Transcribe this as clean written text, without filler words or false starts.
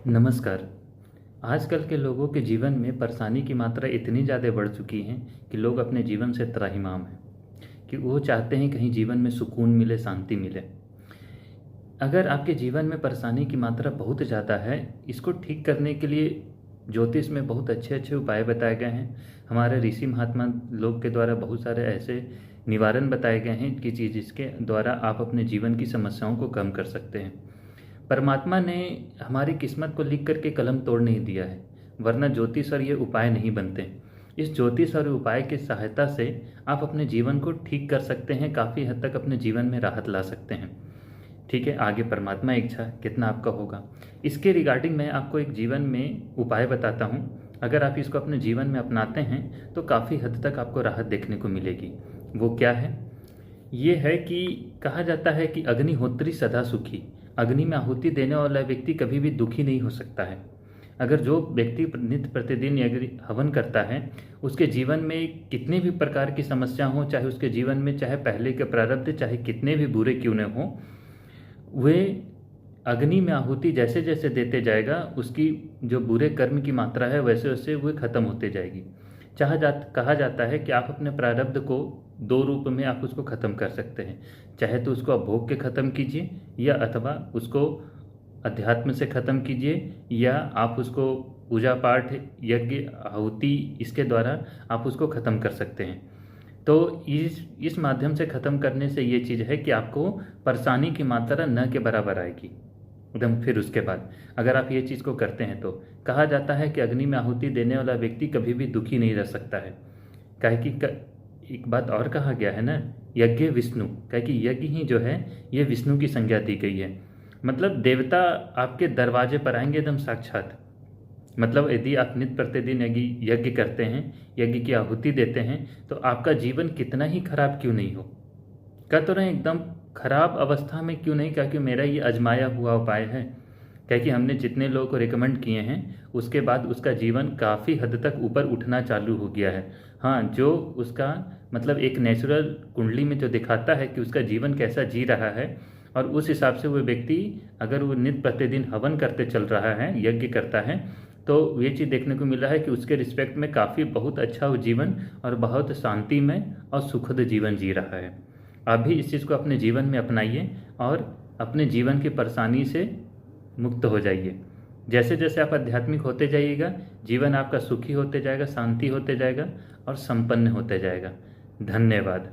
नमस्कार। आजकल के लोगों के जीवन में परेशानी की मात्रा इतनी ज़्यादा बढ़ चुकी है कि लोग अपने जीवन से त्राहिमाम हैं कि वो चाहते हैं कहीं जीवन में सुकून मिले, शांति मिले। अगर आपके जीवन में परेशानी की मात्रा बहुत ज़्यादा है, इसको ठीक करने के लिए ज्योतिष में बहुत अच्छे-अच्छे उपाय बताए गए हैं। हमारे ऋषि महात्मा लोग के द्वारा बहुत सारे ऐसे निवारण बताए गए हैं कि जिसके द्वारा आप अपने जीवन की समस्याओं को कम कर सकते हैं। परमात्मा ने हमारी किस्मत को लिख करके कलम तोड़ नहीं दिया है, वरना ज्योतिष और ये उपाय नहीं बनते। इस ज्योतिष और उपाय की सहायता से आप अपने जीवन को ठीक कर सकते हैं, काफ़ी हद तक अपने जीवन में राहत ला सकते हैं। ठीक है, आगे परमात्मा इच्छा कितना आपका होगा। इसके रिगार्डिंग मैं आपको एक जीवन में उपाय बताता हूँ। अगर आप इसको अपने जीवन में अपनाते हैं तो काफ़ी हद तक आपको राहत देखने को मिलेगी। वो क्या है? ये है कि कहा जाता है कि अग्निहोत्री सदा सुखी। अग्नि में आहुति देने वाला व्यक्ति कभी भी दुखी नहीं हो सकता है। अगर जो व्यक्ति नित्य प्रतिदिन यज्ञ हवन करता है, उसके जीवन में कितने भी प्रकार की समस्या हो, चाहे उसके जीवन में चाहे पहले के प्रारब्ध चाहे कितने भी बुरे क्यों न हो, वे अग्नि में आहुति जैसे जैसे देते जाएगा, उसकी जो बुरे कर्म की मात्रा है वैसे वैसे वो खत्म होते जाएगी। कहा जाता है कि आप अपने प्रारब्ध को दो रूप में आप उसको ख़त्म कर सकते हैं। चाहे तो उसको आप भोग के ख़त्म कीजिए, या अथवा उसको अध्यात्म से ख़त्म कीजिए, या आप उसको पूजा पाठ यज्ञ आहुति इसके द्वारा आप उसको ख़त्म कर सकते हैं। तो इस माध्यम से ख़त्म करने से ये चीज़ है कि आपको परेशानी की मात्रा न के बराबर आएगी एकदम। फिर उसके बाद अगर आप ये चीज़ को करते हैं तो कहा जाता है कि अग्नि में आहुति देने वाला व्यक्ति कभी भी दुखी नहीं रह सकता है। काहे कि एक बात और कहा गया है ना, यज्ञ विष्णु, काहे कि यज्ञ ही जो है ये विष्णु की संज्ञा दी गई है। मतलब देवता आपके दरवाजे पर आएंगे एकदम साक्षात। मतलब यदि आप नित्य प्रतिदिन यज्ञ करते हैं, यज्ञ की आहुति देते हैं, तो आपका जीवन कितना ही खराब क्यों नहीं हो, कह तो रहे एकदम खराब अवस्था में क्यों नहीं, क्योंकि मेरा ये आजमाया हुआ उपाय है। क्योंकि हमने जितने लोगों को रिकमेंड किए हैं उसके बाद उसका जीवन काफ़ी हद तक ऊपर उठना चालू हो गया है। हाँ, जो उसका मतलब एक नेचुरल कुंडली में जो दिखाता है कि उसका जीवन कैसा जी रहा है, और उस हिसाब से वो व्यक्ति अगर वो नित्य प्रतिदिन हवन करते चल रहा है, यज्ञ करता है, तो ये चीज़ देखने को मिला है कि उसके रिस्पेक्ट में काफ़ी बहुत अच्छा वो जीवन और बहुत शांतिमय और सुखद जीवन जी रहा है। आप भी इस चीज़ को अपने जीवन में अपनाइए और अपने जीवन की परेशानी से मुक्त हो जाइए। जैसे जैसे आप आध्यात्मिक होते जाइएगा, जीवन आपका सुखी होते जाएगा, शांति होते जाएगा और संपन्न होते जाएगा। धन्यवाद।